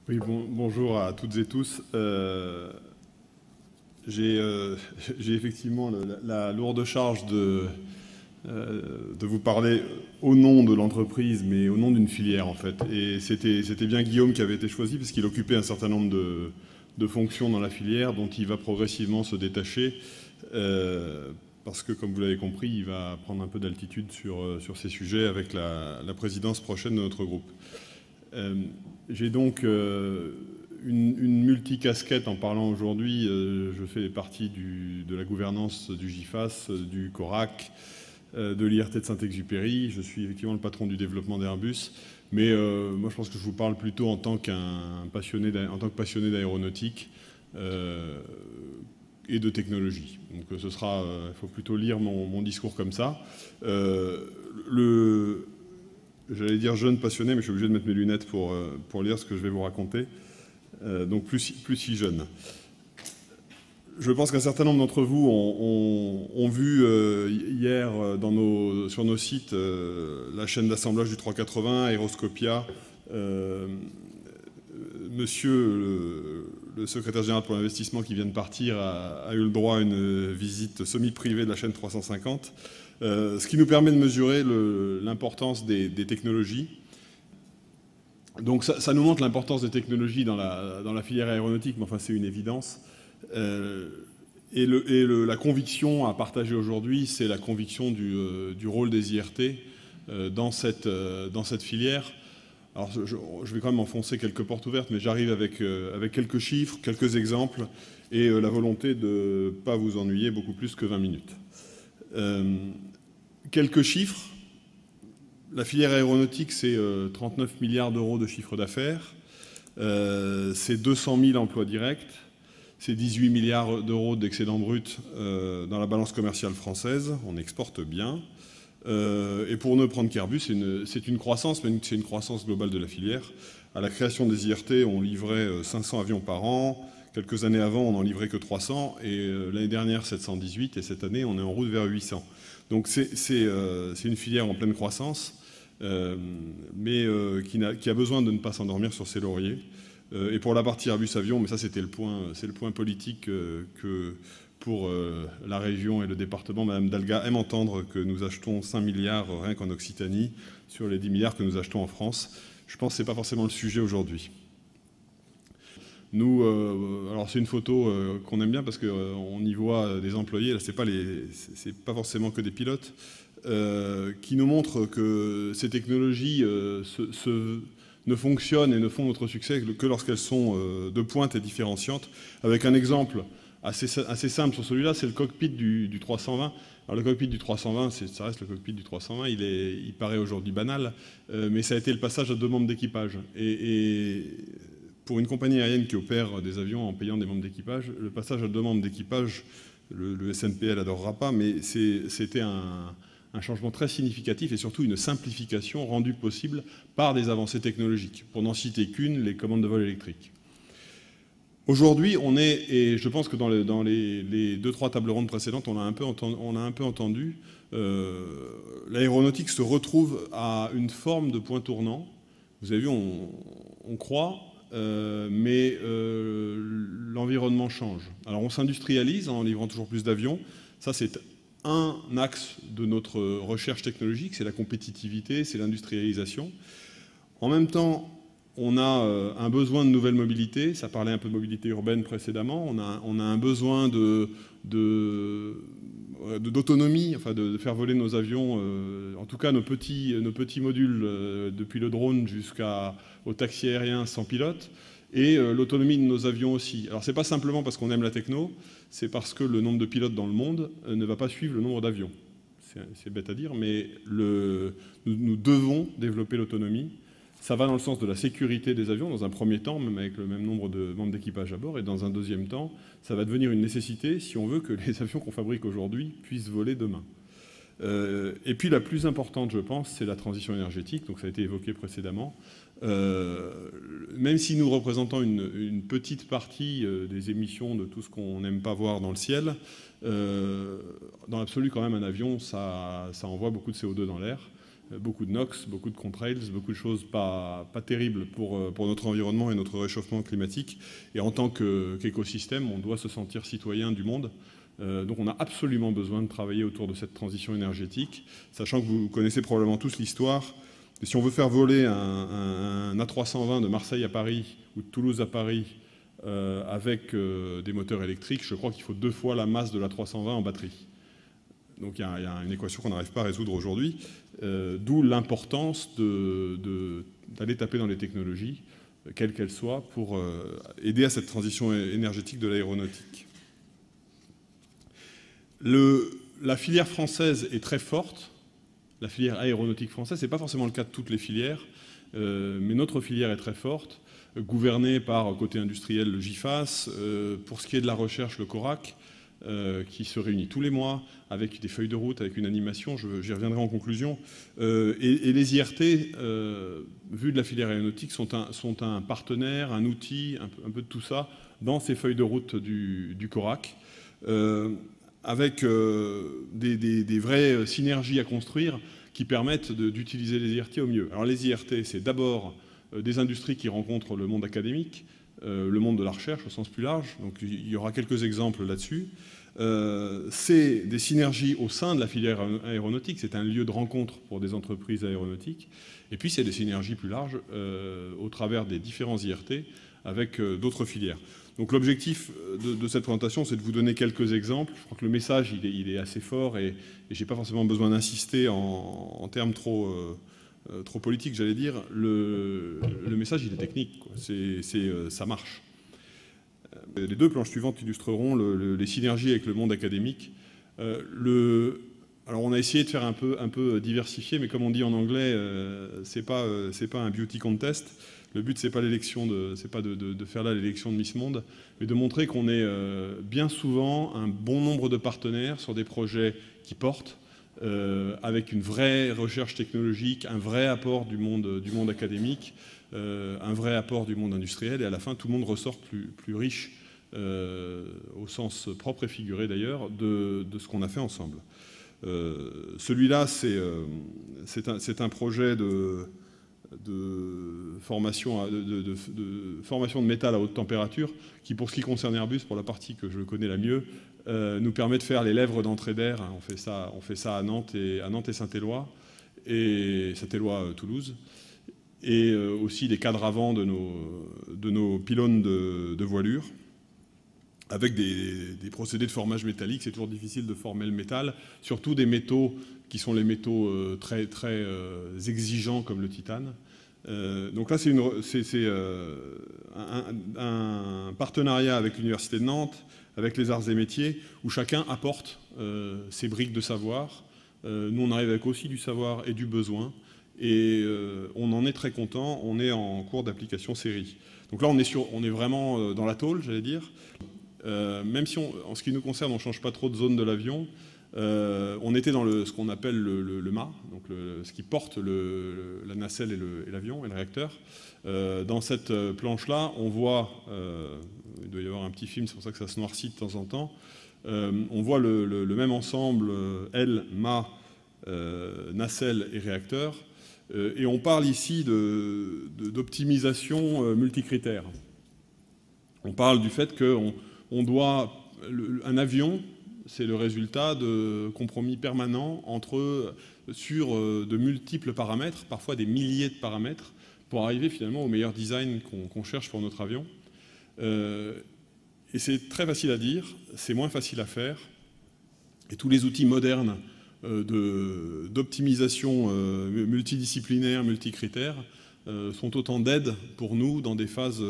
Oui, bonjour à toutes et tous. J'ai effectivement la lourde charge de vous parler au nom de l'entreprise, mais au nom d'une filière en fait. Et c'était bien Guillaume qui avait été choisi parce qu'il occupait un certain nombre de fonctions dans la filière dont il va progressivement se détacher. Parce que, comme vous l'avez compris, il va prendre un peu d'altitude sur ces sujets avec la présidence prochaine de notre groupe. J'ai donc une multicasquette en parlant aujourd'hui. Je fais partie de la gouvernance du GIFAS, du CORAC, de l'IRT de Saint-Exupéry. Je suis effectivement le patron du développement d'Airbus. Mais moi, je pense que je vous parle plutôt en tant que passionné d'aéronautique et de technologie. Donc il faut plutôt lire mon discours comme ça. J'allais dire jeune passionné, mais je suis obligé de mettre mes lunettes pour lire ce que je vais vous raconter. Donc plus si jeune. Je pense qu'un certain nombre d'entre vous ont vu hier sur nos sites la chaîne d'assemblage du 380, Aeroscopia. Monsieur le secrétaire général pour l'investissement qui vient de partir a eu le droit à une visite semi-privée de la chaîne 350. Ce qui nous permet de mesurer l'importance des technologies. Donc ça nous montre l'importance des technologies dans la filière aéronautique, mais enfin c'est une évidence. La conviction à partager aujourd'hui, c'est la conviction du rôle des IRT dans cette filière. Alors je vais quand même enfoncer quelques portes ouvertes, mais j'arrive avec quelques chiffres, quelques exemples, et la volonté de ne pas vous ennuyer beaucoup plus que 20 minutes. Quelques chiffres. La filière aéronautique, c'est 39 milliards d'euros de chiffre d'affaires, c'est 200 000 emplois directs, c'est 18 milliards d'euros d'excédent brut dans la balance commerciale française, on exporte bien. Et pour ne prendre qu'Airbus, c'est une croissance, mais c'est une croissance globale de la filière. À la création des IRT, on livrait 500 avions par an. Quelques années avant, on n'en livrait que 300. Et l'année dernière, 718. Et cette année, on est en route vers 800. Donc c'est une filière en pleine croissance, mais qui a besoin de ne pas s'endormir sur ses lauriers. Et pour la partie Airbus Avion, mais ça c'est le point politique que pour la région et le département, Mme Dalga aime entendre que nous achetons 5 milliards rien qu'en Occitanie sur les 10 milliards que nous achetons en France. Je pense que ce n'est pas forcément le sujet aujourd'hui. Nous, alors c'est une photo qu'on aime bien parce qu'on y voit des employés, là c'est pas forcément que des pilotes, qui nous montrent que ces technologies ne fonctionnent et ne font notre succès que lorsqu'elles sont de pointe et différenciantes. Avec un exemple assez simple sur celui-là, c'est le cockpit du 320. Alors le cockpit du 320, ça reste le cockpit du 320, il paraît aujourd'hui banal, mais ça a été le passage à 2 membres d'équipage. Et pour une compagnie aérienne qui opère des avions en payant des membres d'équipage, le passage à 2 membres d'équipage, le SNPL n'adorera pas, mais c'était un changement très significatif et surtout une simplification rendue possible par des avancées technologiques. Pour n'en citer qu'une, les commandes de vol électriques. Aujourd'hui, et je pense que dans les 2-3 tables rondes précédentes, on a un peu entendu, l'aéronautique se retrouve à une forme de point tournant. Vous avez vu, on croit, mais l'environnement change. Alors on s'industrialise en livrant toujours plus d'avions. Ça, c'est un axe de notre recherche technologique, c'est la compétitivité, c'est l'industrialisation. En même temps, on a un besoin de nouvelles mobilités. Ça parlait un peu de mobilité urbaine précédemment. On a un besoin d'autonomie, enfin de faire voler nos avions, en tout cas nos petits modules, depuis le drone jusqu'au taxi aérien sans pilote, et l'autonomie de nos avions aussi. Alors c'est pas simplement parce qu'on aime la techno, c'est parce que le nombre de pilotes dans le monde ne va pas suivre le nombre d'avions. C'est bête à dire, mais nous devons développer l'autonomie. Ça va dans le sens de la sécurité des avions, dans un premier temps, même avec le même nombre de membres d'équipage à bord, et dans un deuxième temps, ça va devenir une nécessité si on veut que les avions qu'on fabrique aujourd'hui puissent voler demain. Et puis la plus importante, je pense, c'est la transition énergétique, donc ça a été évoqué précédemment. Même si nous représentons une petite partie des émissions de tout ce qu'on n'aime pas voir dans le ciel, dans l'absolu, quand même, un avion, ça envoie beaucoup de CO2 dans l'air. beaucoup de NOx, beaucoup de contrails, beaucoup de choses pas terribles pour notre environnement et notre réchauffement climatique. Et en tant qu'écosystème, on doit se sentir citoyen du monde. Donc on a absolument besoin de travailler autour de cette transition énergétique, sachant que vous connaissez probablement tous l'histoire. Si on veut faire voler un A320 de Marseille à Paris ou de Toulouse à Paris avec des moteurs électriques, je crois qu'il faut 2 fois la masse de l'A320 en batterie. Donc il y a une équation qu'on n'arrive pas à résoudre aujourd'hui, d'où l'importance d'aller taper dans les technologies, quelles qu'elles soient, pour aider à cette transition énergétique de l'aéronautique. La filière française est très forte, la filière aéronautique française, ce n'est pas forcément le cas de toutes les filières, mais notre filière est très forte, gouvernée par, côté industriel, le GIFAS, pour ce qui est de la recherche, le CORAC, qui se réunit tous les mois avec des feuilles de route, avec une animation, j'y reviendrai en conclusion. Et les IRT, vu de la filière aéronautique, sont un partenaire, un outil, un peu de tout ça, dans ces feuilles de route du CORAC, avec des vraies synergies à construire qui permettent d'utiliser les IRT au mieux. Alors les IRT, c'est d'abord des industries qui rencontrent le monde académique, le monde de la recherche au sens plus large, donc il y aura quelques exemples là-dessus. C'est des synergies au sein de la filière aéronautique, c'est un lieu de rencontre pour des entreprises aéronautiques, et puis c'est des synergies plus larges au travers des différents IRT avec d'autres filières. Donc l'objectif de cette présentation, c'est de vous donner quelques exemples. Je crois que le message, il est assez fort et je n'ai pas forcément besoin d'insister en termes trop politiques, j'allais dire. Le message, il est technique, quoi. Ça marche. Les 2 planches suivantes illustreront les synergies avec le monde académique. Alors on a essayé de faire un peu diversifié, mais comme on dit en anglais, c'est pas un beauty contest. Le but, c'est pas de faire là l'élection de Miss Monde, mais de montrer qu'on est bien souvent un bon nombre de partenaires sur des projets qui portent, avec une vraie recherche technologique, un vrai apport du monde académique, un vrai apport du monde industriel, et à la fin, tout le monde ressort plus riche, au sens propre et figuré d'ailleurs, de ce qu'on a fait ensemble. Celui-là, c'est un projet de formation de métal à haute température qui, pour ce qui concerne Airbus, pour la partie que je connais la mieux, nous permet de faire les lèvres d'entrée d'air. On fait ça à Nantes et Saint-Éloi, et Saint-Éloi-Toulouse, et aussi les cadres avant de nos pylônes de voilure, avec des procédés de formage métallique. C'est toujours difficile de former le métal, surtout des métaux qui sont les métaux très exigeants comme le titane. Donc là, c'est un partenariat avec l'Université de Nantes, avec les arts et métiers, où chacun apporte ses briques de savoir. Nous, on arrive avec aussi du savoir et du besoin, et on en est très content. On est en cours d'application série. Donc là, on est vraiment dans la tôle, j'allais dire. Même si, en ce qui nous concerne, on ne change pas trop de zone de l'avion, on était dans ce qu'on appelle le mât, donc ce qui porte la nacelle et l'avion et le réacteur. Dans cette planche-là, on voit, il doit y avoir un petit film, c'est pour ça que ça se noircit de temps en temps, on voit le même ensemble, aile, mât, nacelle et réacteur, et on parle ici d'optimisation multicritère. On parle du fait qu'on doit... Un avion, c'est le résultat de compromis permanents sur de multiples paramètres, parfois des milliers de paramètres, pour arriver finalement au meilleur design qu'on cherche pour notre avion. Et c'est très facile à dire, c'est moins facile à faire. Et tous les outils modernes d'optimisation multidisciplinaire, multicritères, sont autant d'aides pour nous dans des phases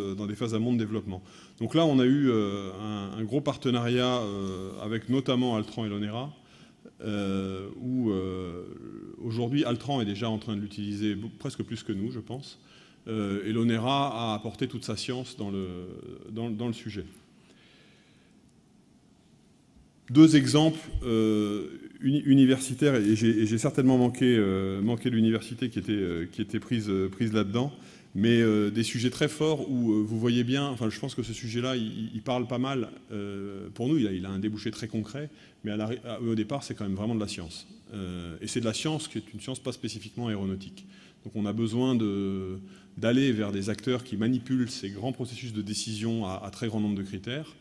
amont de développement. Donc là, on a eu un gros partenariat avec notamment Altran et l'Onera, où aujourd'hui Altran est déjà en train de l'utiliser presque plus que nous, je pense, et l'Onera a apporté toute sa science dans le sujet. 2 exemples universitaires, et j'ai certainement manqué l'université qui était prise là-dedans, mais des sujets très forts où vous voyez bien, enfin je pense que ce sujet-là, il parle pas mal. Pour nous, il a un débouché très concret, mais au départ, c'est quand même vraiment de la science. Et c'est de la science qui est une science pas spécifiquement aéronautique. Donc on a besoin d'aller vers des acteurs qui manipulent ces grands processus de décision à très grand nombre de critères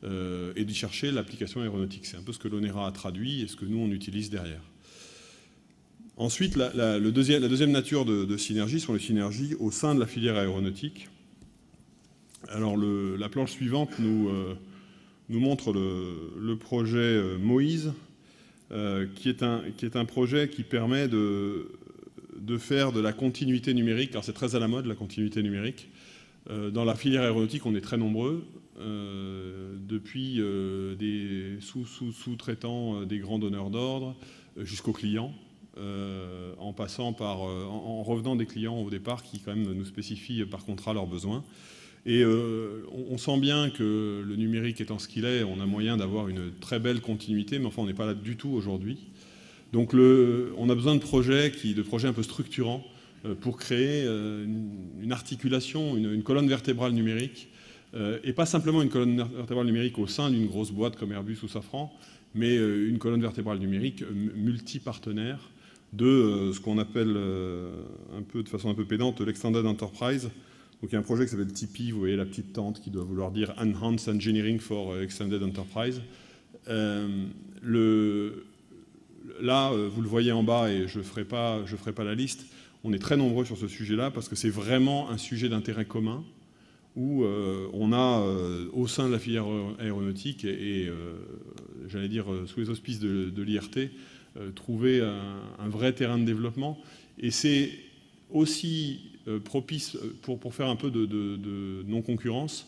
et d'y chercher l'application aéronautique. C'est un peu ce que l'ONERA a traduit et ce que nous, on utilise derrière. Ensuite, la deuxième nature de synergie sont les synergies au sein de la filière aéronautique. Alors la planche suivante nous montre le projet Moïse, qui est un projet qui permet de faire de la continuité numérique. Alors c'est très à la mode, la continuité numérique. Dans la filière aéronautique, on est très nombreux, depuis des sous-traitants des grands donneurs d'ordre jusqu'aux clients. En passant par, en revenant des clients au départ qui quand même nous spécifient par contrat leurs besoins. Et on sent bien que le numérique étant ce qu'il est, on a moyen d'avoir une très belle continuité, mais enfin on n'est pas là du tout aujourd'hui. Donc on a besoin de projets un peu structurants pour créer une articulation, une colonne vertébrale numérique, et pas simplement une colonne vertébrale numérique au sein d'une grosse boîte comme Airbus ou Safran, mais une colonne vertébrale numérique multi-partenaire, de ce qu'on appelle de façon un peu pédante l'Extended Enterprise. Donc il y a un projet qui s'appelle TIPI, vous voyez la petite tente qui doit vouloir dire Enhanced Engineering for Extended Enterprise. Là, vous le voyez en bas et je ferai pas la liste, on est très nombreux sur ce sujet-là parce que c'est vraiment un sujet d'intérêt commun où on a au sein de la filière aéronautique et j'allais dire sous les auspices de l'IRT, trouver un vrai terrain de développement. Et c'est aussi propice pour faire un peu de non-concurrence.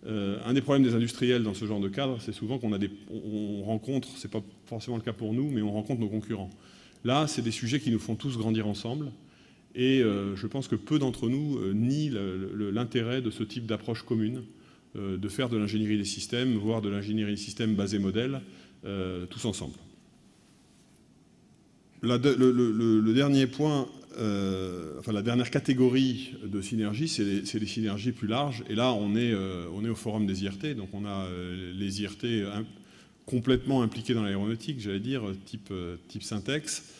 Un des problèmes des industriels dans ce genre de cadre, c'est souvent on rencontre, c'est pas forcément le cas pour nous, mais on rencontre nos concurrents. Là, c'est des sujets qui nous font tous grandir ensemble. Et je pense que peu d'entre nous nient l'intérêt de ce type d'approche commune, de faire de l'ingénierie des systèmes, voire de l'ingénierie des systèmes basée modèle, tous ensemble. Le dernier point, la dernière catégorie de synergie, c'est les synergies plus larges. Et là, on est au forum des IRT, donc on a les IRT complètement impliqués dans l'aéronautique, j'allais dire, type Syntex,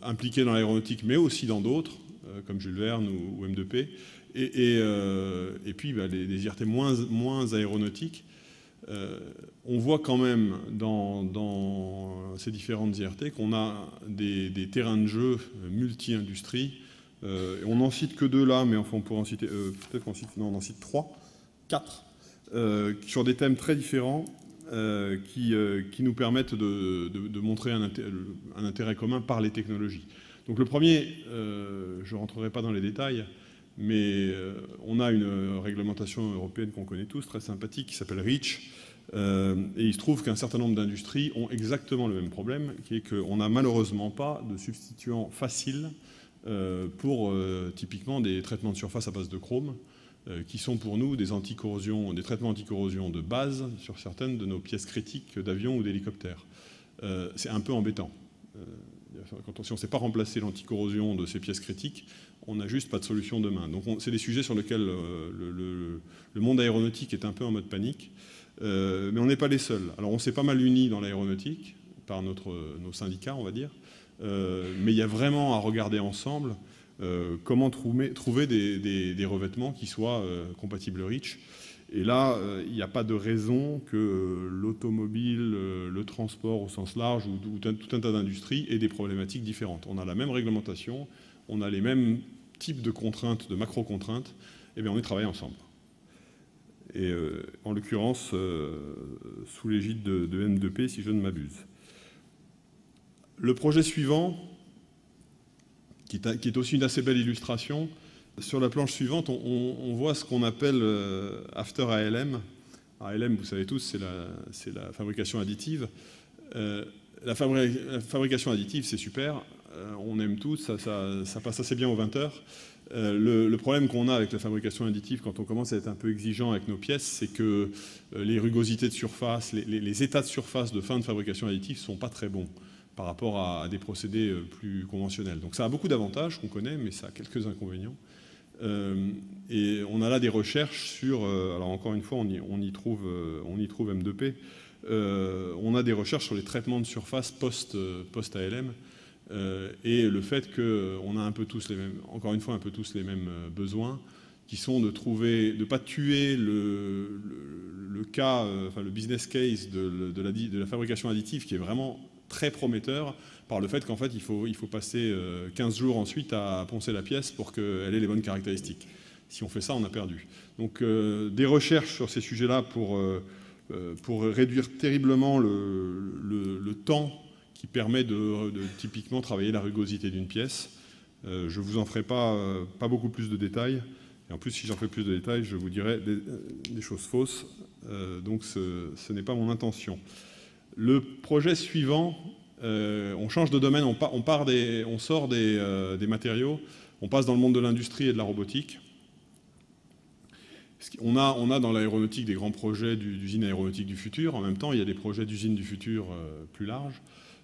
impliqués dans l'aéronautique, mais aussi dans d'autres, comme Jules Verne ou M2P, et puis les IRT moins aéronautiques. On voit quand même dans ces différentes IRT qu'on a des terrains de jeu multi-industries. On n'en cite que 2 là, mais enfin on pourrait en citer, peut-être qu'on cite, non, on en cite 4, sur des thèmes très différents qui nous permettent de montrer un intérêt commun par les technologies. Donc le premier, je ne rentrerai pas dans les détails, mais on a une réglementation européenne qu'on connaît tous, très sympathique, qui s'appelle REACH, et il se trouve qu'un certain nombre d'industries ont exactement le même problème, qui est qu'on n'a malheureusement pas de substituants faciles pour typiquement des traitements de surface à base de chrome, qui sont pour nous des traitements anti-corrosion de base sur certaines de nos pièces critiques d'avions ou d'hélicoptères. C'est un peu embêtant. Si on ne sait pas remplacer l'anticorrosion de ces pièces critiques, on n'a juste pas de solution demain. Donc c'est des sujets sur lesquels le monde aéronautique est un peu en mode panique, mais on n'est pas les seuls. Alors on s'est pas mal unis dans l'aéronautique, par nos syndicats, on va dire, mais il y a vraiment à regarder ensemble comment trouver des revêtements qui soient compatibles REACH. Et là, il n'y a pas de raison que l'automobile, le transport au sens large ou tout un tas d'industries aient des problématiques différentes. On a la même réglementation, on a les mêmes types de contraintes, de macro-contraintes, et bien on y travaille ensemble. Et en l'occurrence, sous l'égide de M2P, si je ne m'abuse. Le projet suivant, qui est aussi une assez belle illustration, sur la planche suivante, on voit ce qu'on appelle After ALM. ALM, vous savez tous, c'est la fabrication additive. La fabrication additive, c'est super. On aime tous, ça passe assez bien aux 20 heures. Le problème qu'on a avec la fabrication additive, quand on commence à être un peu exigeant avec nos pièces, c'est que les rugosités de surface, les états de surface de fin de fabrication additive ne sont pas très bons par rapport à des procédés plus conventionnels. Donc ça a beaucoup d'avantages qu'on connaît, mais ça a quelques inconvénients. Et on a là des recherches sur, alors encore une fois, on y trouve M2P, on a des recherches sur les traitements de surface post-ALM, et le fait qu'on a un peu tous les mêmes, encore une fois, un peu tous les mêmes besoins, qui sont de trouver, de ne pas tuer le cas, enfin le business case de la fabrication additive, qui est vraiment très prometteur, par le fait qu'en fait il faut passer 15 jours ensuite à poncer la pièce pour qu'elle ait les bonnes caractéristiques. Si on fait ça, on a perdu. Donc des recherches sur ces sujets-là pour réduire terriblement le temps qui permet de typiquement travailler la rugosité d'une pièce. Je ne vous en ferai pas beaucoup plus de détails. Et en plus, si j'en fais plus de détails, je vous dirai des choses fausses. Donc ce n'est pas mon intention. Le projet suivant, on change de domaine, on sort des matériaux, on passe dans le monde de l'industrie et de la robotique. On a dans l'aéronautique des grands projets d'usines aéronautiques du futur. En même temps, il y a des projets d'usines du futur plus larges.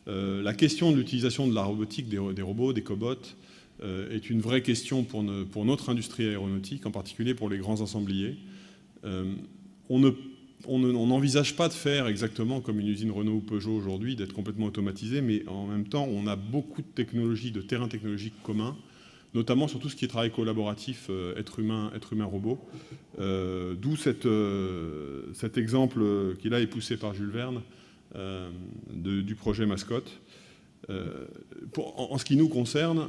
La question de l'utilisation de la robotique, des robots, des cobots, est une vraie question pour notre industrie aéronautique, en particulier pour les grands ensembliers. On n'envisage pas de faire exactement comme une usine Renault ou Peugeot aujourd'hui, d'être complètement automatisée, mais en même temps, on a beaucoup de technologies, de terrains technologiques communs, notamment sur tout ce qui est travail collaboratif, être humain-robot. D'où cet exemple qui là est poussé par Jules Verne du projet Mascotte. En ce qui nous concerne,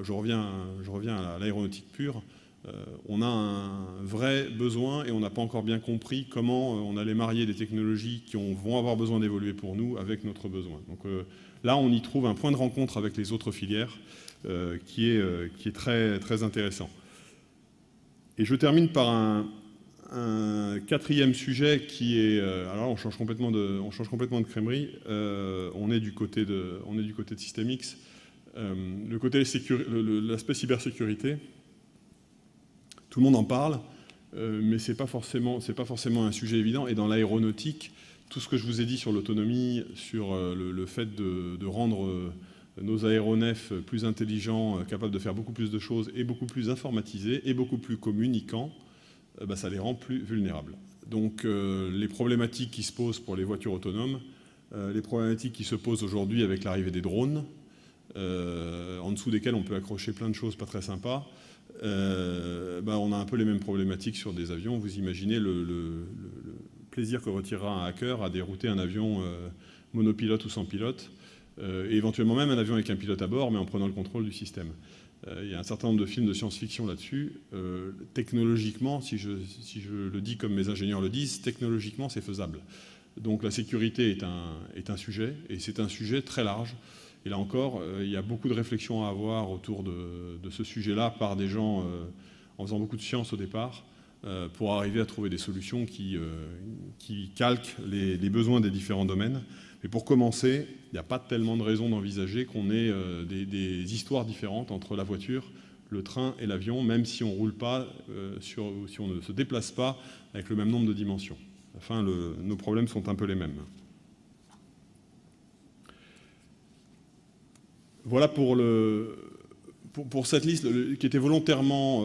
je reviens à l'aéronautique pure, on a un vrai besoin et on n'a pas encore bien compris comment on allait marier des technologies qui vont avoir besoin d'évoluer pour nous avec notre besoin. Donc là, on y trouve un point de rencontre avec les autres filières qui est très, très intéressant. Et je termine par un quatrième sujet qui est... alors on change complètement de crèmerie. On est du côté de Système X. L'aspect cybersécurité, tout le monde en parle, mais c'est pas forcément un sujet évident. Et dans l'aéronautique, tout ce que je vous ai dit sur l'autonomie, sur le fait de rendre nos aéronefs plus intelligents, capables de faire beaucoup plus de choses et beaucoup plus informatisés et beaucoup plus communicants, ça les rend plus vulnérables. Donc les problématiques qui se posent pour les voitures autonomes, les problématiques qui se posent aujourd'hui avec l'arrivée des drones, en dessous desquels on peut accrocher plein de choses pas très sympas, on a un peu les mêmes problématiques sur des avions. Vous imaginez le plaisir que retirera un hacker à dérouter un avion monopilote ou sans pilote, et éventuellement même un avion avec un pilote à bord, mais en prenant le contrôle du système. Il y a un certain nombre de films de science-fiction là-dessus. Technologiquement, si je le dis comme mes ingénieurs le disent, technologiquement c'est faisable. Donc la sécurité est un sujet, et c'est un sujet très large. Et là encore, il y a beaucoup de réflexions à avoir autour de ce sujet-là par des gens en faisant beaucoup de science au départ, pour arriver à trouver des solutions qui calquent les besoins des différents domaines. Mais pour commencer, il n'y a pas tellement de raisons d'envisager qu'on ait des histoires différentes entre la voiture, le train et l'avion, même si on roule pas, si on ne se déplace pas avec le même nombre de dimensions. Enfin, nos problèmes sont un peu les mêmes. Voilà pour cette liste qui était volontairement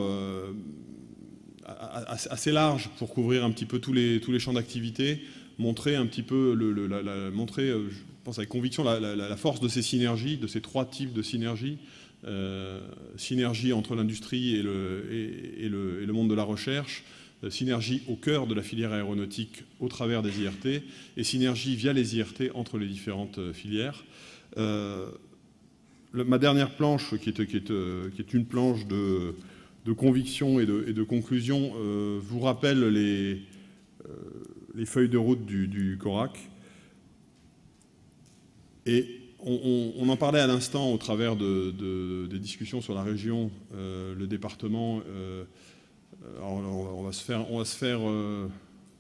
assez large pour couvrir un petit peu tous les champs d'activité, montrer un petit peu, montrer, je pense avec conviction, la force de ces synergies, de ces trois types de synergies. Synergie entre l'industrie et le monde de la recherche, synergie au cœur de la filière aéronautique au travers des IRT, et synergie via les IRT entre les différentes filières. Ma dernière planche, qui est une planche de conviction et de conclusion, vous rappelle les feuilles de route du CORAC. Et on en parlait à l'instant au travers des discussions sur la région, le département. Alors on va se faire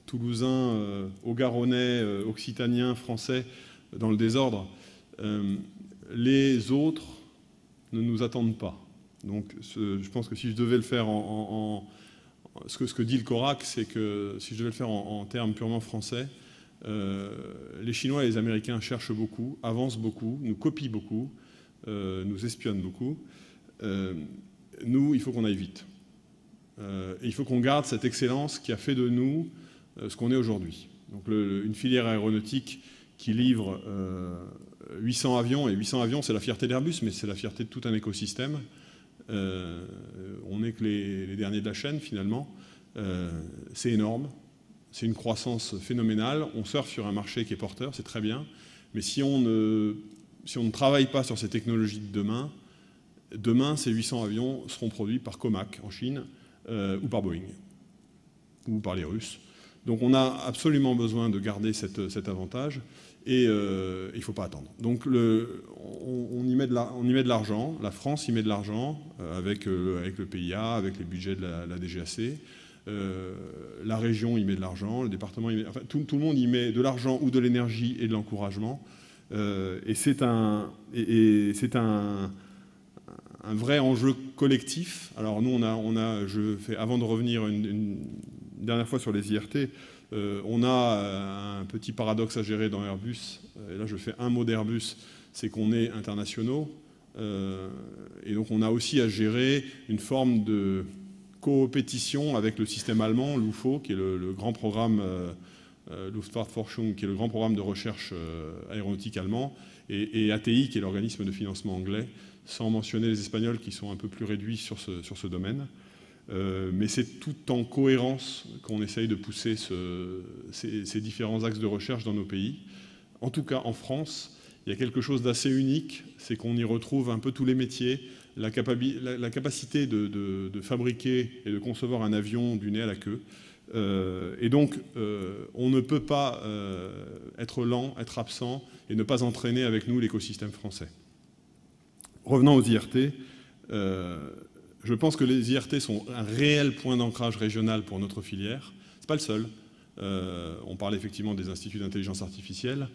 toulousain, haut-garonnais, occitanien, français, dans le désordre. Les autres ne nous attendent pas. Donc je pense que si je devais le faire ce que dit le CORAC, c'est que si je devais le faire en termes purement français, les Chinois et les Américains cherchent beaucoup, avancent beaucoup, nous copient beaucoup, nous espionnent beaucoup. Nous, il faut qu'on aille vite. Et il faut qu'on garde cette excellence qui a fait de nous ce qu'on est aujourd'hui. Donc une filière aéronautique qui livre 800 avions, et 800 avions c'est la fierté d'Airbus, mais c'est la fierté de tout un écosystème. On n'est que les derniers de la chaîne finalement. C'est énorme, c'est une croissance phénoménale. On surfe sur un marché qui est porteur, c'est très bien. Mais si on ne travaille pas sur ces technologies de demain, ces 800 avions seront produits par Comac en Chine ou par Boeing ou par les Russes. Donc on a absolument besoin de garder cet avantage et il ne faut pas attendre. Donc on y met de l'argent, la France y met de l'argent avec le PIA, avec les budgets de la DGAC, la région y met de l'argent, le département y met, enfin, tout le monde y met de l'argent ou de l'énergie et de l'encouragement. Et c'est un vrai enjeu collectif. Alors nous, avant de revenir une dernière fois sur les IRT, on a un petit paradoxe à gérer dans Airbus. Et là, je fais un mot d'Airbus, c'est qu'on est internationaux. Et donc on a aussi à gérer une forme de coopétition avec le système allemand, l'UFO, qui est le grand programme Luftfahrtforschung, qui est le grand programme de recherche aéronautique allemand, et ATI, qui est l'organisme de financement anglais, sans mentionner les Espagnols qui sont un peu plus réduits sur ce domaine. Mais c'est tout en cohérence qu'on essaye de pousser ces différents axes de recherche dans nos pays. En tout cas, en France, il y a quelque chose d'assez unique, c'est qu'on y retrouve un peu tous les métiers, la capacité de fabriquer et de concevoir un avion du nez à la queue. Et donc, on ne peut pas être lent, être absent et ne pas entraîner avec nous l'écosystème français. Revenons aux IRT. Je pense que les IRT sont un réel point d'ancrage régional pour notre filière. Ce n'est pas le seul. On parle effectivement des instituts d'intelligence artificielle.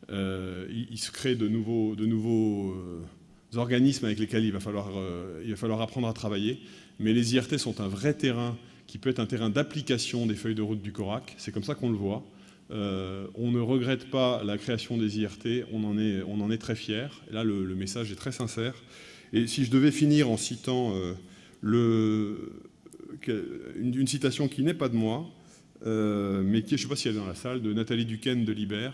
Il se crée de nouveaux organismes avec lesquels il va falloir apprendre à travailler. Mais les IRT sont un vrai terrain qui peut être un terrain d'application des feuilles de route du CORAC. C'est comme ça qu'on le voit. On ne regrette pas la création des IRT, on en est très fiers. Et là, le message est très sincère. Et si je devais finir en citant une citation qui n'est pas de moi, mais qui, je ne sais pas si elle est dans la salle, de Nathalie Duquesne de Libert,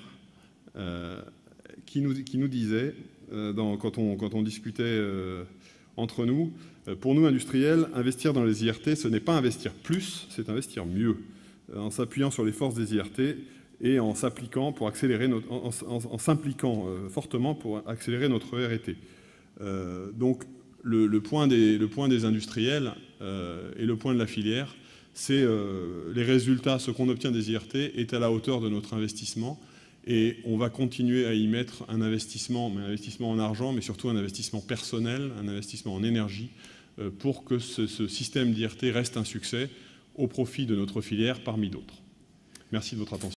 qui nous disait, quand on discutait entre nous, pour nous industriels, investir dans les IRT, ce n'est pas investir plus, c'est investir mieux, en s'appuyant sur les forces des IRT et en s'impliquant fortement pour accélérer notre R&T. Donc le point des industriels et le point de la filière, c'est les résultats, ce qu'on obtient des IRT est à la hauteur de notre investissement. Et on va continuer à y mettre un investissement, mais un investissement en argent, mais surtout un investissement personnel, un investissement en énergie, pour que ce système d'IRT reste un succès au profit de notre filière parmi d'autres. Merci de votre attention.